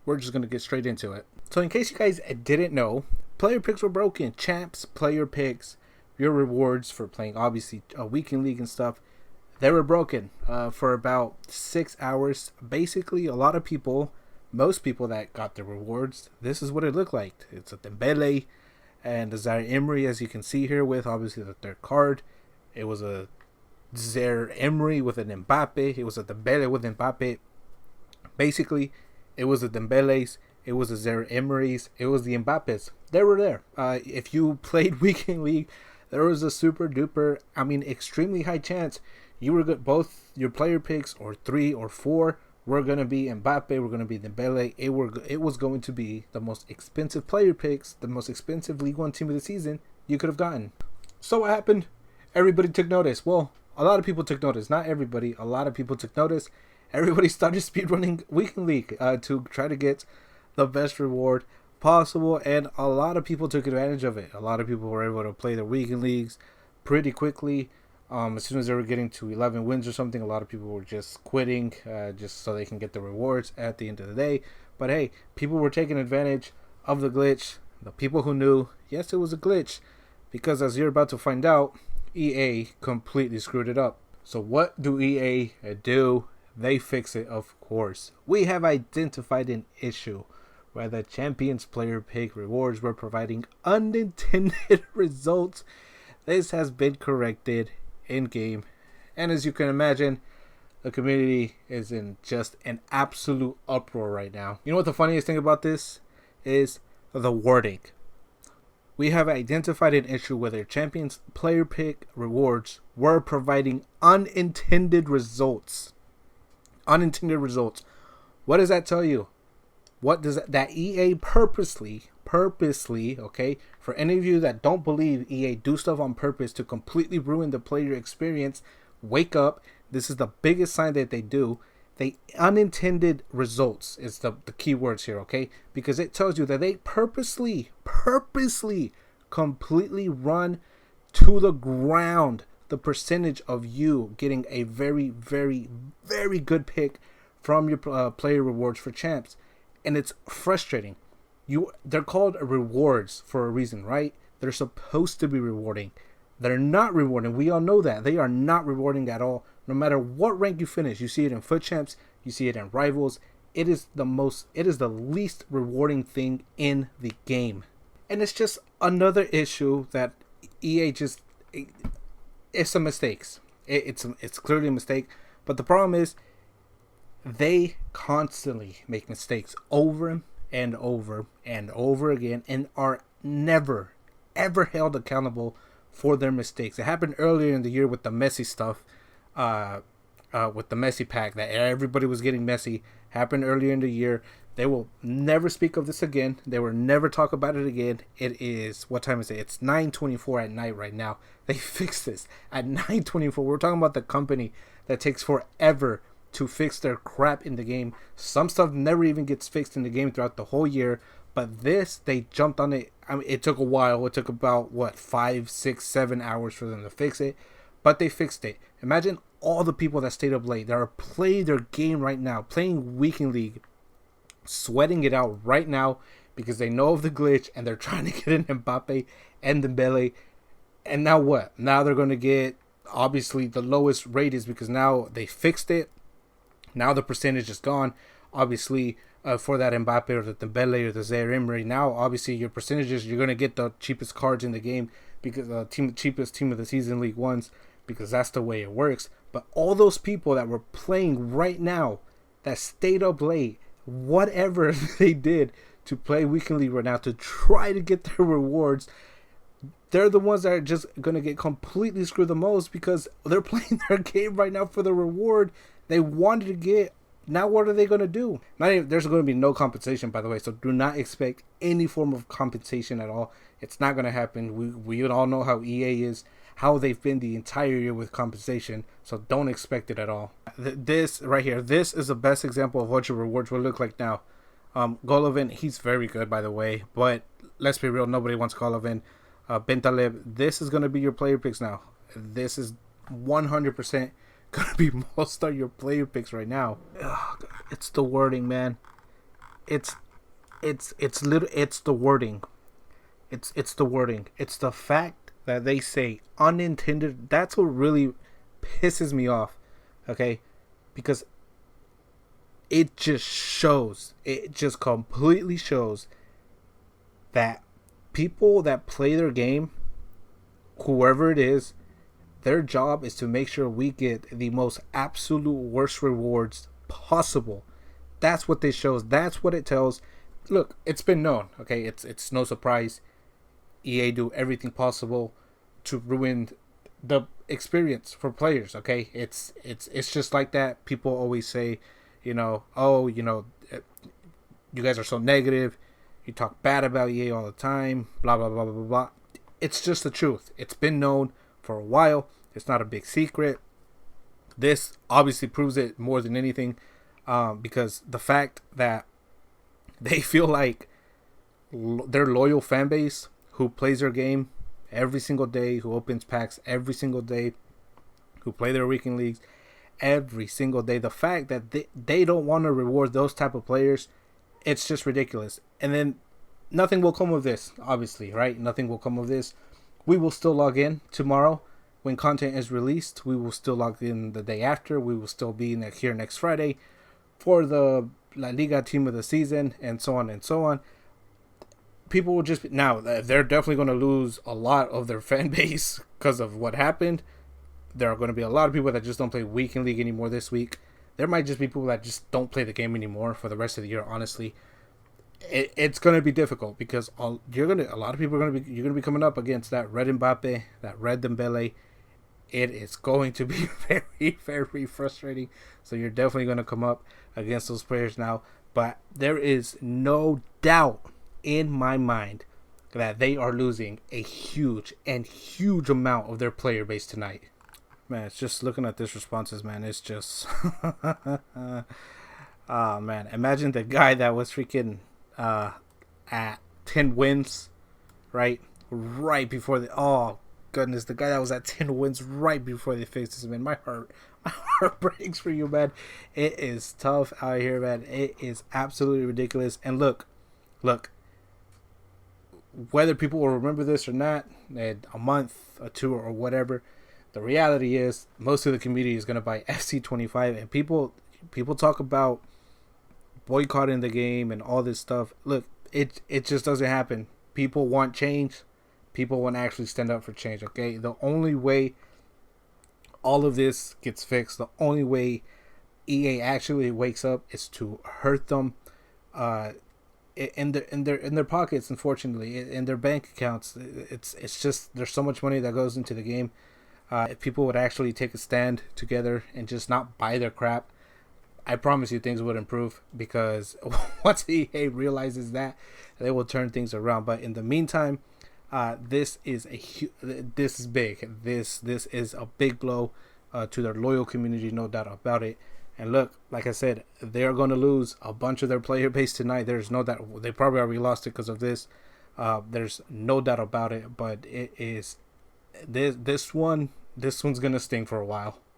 we're just going to get straight into it. So in case you guys didn't know, player picks were broken. Champs, player picks, your rewards for playing obviously a weekend league and stuff, they were broken for about 6 hours. Basically, a lot of people, most people that got the rewards, this is what it looked like. It's a Dembele and a Zaire Emery, as you can see here with obviously the third card. It was a Zaire Emery with an Mbappe. It was a Dembele with Mbappe. Basically, it was the Dembele's, it was the Zaire Emery's, it was the Mbappe's. They were there. If you played Weekend League, there was a super duper, extremely high chance you were good. Both your player picks, or 3 or 4, were going to be Mbappe, were going to be Dembele. It was going to be the most expensive player picks, the most expensive League One team of the season you could have gotten. So what happened? Everybody took notice. Well, a lot of people took notice. Not everybody. A lot of people took notice. Everybody started speedrunning Weekend League to try to get the best reward possible, and a lot of people took advantage of it. A lot of people were able to play their Weekend Leagues pretty quickly. As soon as they were getting to 11 wins or something, a lot of people were just quitting just so they can get the rewards at the end of the day. But hey, people were taking advantage of the glitch. The people who knew, yes, it was a glitch, because as you're about to find out, EA completely screwed it up. So what do EA do? They fix it, of course. We have identified an issue where the Champions player pick rewards were providing unintended results. This has been corrected in game, and as you can imagine, the community is in just an absolute uproar right now. You know what the funniest thing about this is? The wording. We have identified an issue where their Champions player pick rewards were providing unintended results. Unintended results. What does that tell you? What does that EA purposely, okay, for any of you that don't believe EA do stuff on purpose to completely ruin the player experience, wake up. This is the biggest sign that they do. They unintended results is the key words here, okay? Because it tells you that they purposely completely run to the ground the percentage of you getting a very, very, very good pick from your player rewards for champs. And it's frustrating. They're called rewards for a reason, right? They're supposed to be rewarding. They're not rewarding. We all know that. They are not rewarding at all. No matter what rank you finish, you see it in foot champs, you see it in rivals. It is the least rewarding thing in the game. And it's just another issue that EA it's some mistakes. It's clearly a mistake. But the problem is, they constantly make mistakes over and over and over again, and are never, ever held accountable for their mistakes. It happened earlier in the year with the Messi stuff, with the Messi pack, that everybody was getting Messi. Happened earlier in the year. They will never speak of this again. They will never talk about it again. It is, what time is it? It's 9:24 at night right now. They fixed this at 9:24. We're talking about the company that takes forever to fix their crap in the game. Some stuff never even gets fixed in the game throughout the whole year, but this, they jumped on it. It took a while. It took about 5, 6, 7 hours for them to fix it, but they fixed it. Imagine all the people that stayed up late, that are playing their game right now, playing Weekend League, sweating it out right now because they know of the glitch and they're trying to get in Mbappe and Dembele. And now what? Now they're going to get obviously the lowest rate, is because now they fixed it. Now the percentage is gone, obviously, for that Mbappe or the Dembele or the Zaire Emery. Now, obviously, your percentages, you're going to get the cheapest cards in the game, because cheapest team of the season League Ones, because that's the way it works. But all those people that were playing right now, that stayed up late, whatever they did to play Weekend League right now to try to get their rewards, they're the ones that are just going to get completely screwed the most, because they're playing their game right now for the reward they wanted to get. Now what are they going to do? There's going to be no compensation, by the way, so do not expect any form of compensation at all. It's not going to happen. We all know how EA is, how they've been the entire year with compensation, so don't expect it at all. This right here, this is the best example of what your rewards will look like now. Golovin, he's very good, by the way, but let's be real, nobody wants Golovin. Bentaleb, this is going to be your player picks now. This is 100% going to be most of your player picks right now. Ugh, it's the wording, man. It's it's the wording. It's the wording. It's the fact that they say unintended. That's what really pisses me off. Okay, because it just shows. It just completely shows that people that play their game, whoever it is, their job is to make sure we get the most absolute worst rewards possible. That's what this shows. That's what it tells. Look, it's been known. Okay, it's no surprise. EA do everything possible to ruin the experience for players. Okay, it's just like that. People always say, oh, you guys are so negative. You talk bad about EA all the time. Blah blah blah blah blah blah. It's just the truth. It's been known for a while. It's not a big secret. This obviously proves it more than anything, because the fact that they feel like their loyal fan base who plays their game every single day, who opens packs every single day, who play their weekend leagues every single day, the fact that they don't want to reward those type of players, it's just ridiculous. And then nothing will come of this, obviously, right? Nothing will come of this. We will still log in tomorrow when content is released. We will still log in the day after. We will still be here next Friday for the La Liga team of the season, and so on and so on. People will just now they're definitely going to lose a lot of their fan base because of what happened. There are going to be a lot of people that just don't play weekend league anymore this week. There might just be people that just don't play the game anymore for the rest of the year. Honestly, it's going to be difficult because a lot of people are going to be you're going to be coming up against that red Mbappe, that red Dembele. It is going to be very, very frustrating. So you're definitely going to come up against those players now. But there is no doubt in my mind that they are losing a huge amount of their player base tonight. Man, it's just looking at this responses, man. It's just, oh man, imagine the guy that was freaking at 10 wins, right before the goodness, the guy that was at 10 wins right before they fixed this, man. My heart breaks for you, man. It is tough out here, man. It is absolutely ridiculous. And look, whether people will remember this or not, a month or two or whatever, the reality is most of the community is going to buy FC25, and people talk about boycotting the game and all this stuff. Look, it just doesn't happen. People want change. People want to actually stand up for change, okay? The only way all of this gets fixed, the only way EA actually wakes up is to hurt them in their pockets, unfortunately, in their bank accounts. It's just there's so much money that goes into the game. If people would actually take a stand together and just not buy their crap, I promise you things would improve, because once EA realizes that, they will turn things around. But in the meantime, this is big. This is a big blow to their loyal community, no doubt about it. And look, like I said, they're going to lose a bunch of their player base tonight. There's no doubt. They probably already lost it because of this. There's no doubt about it. But it is this one's going to sting for a while.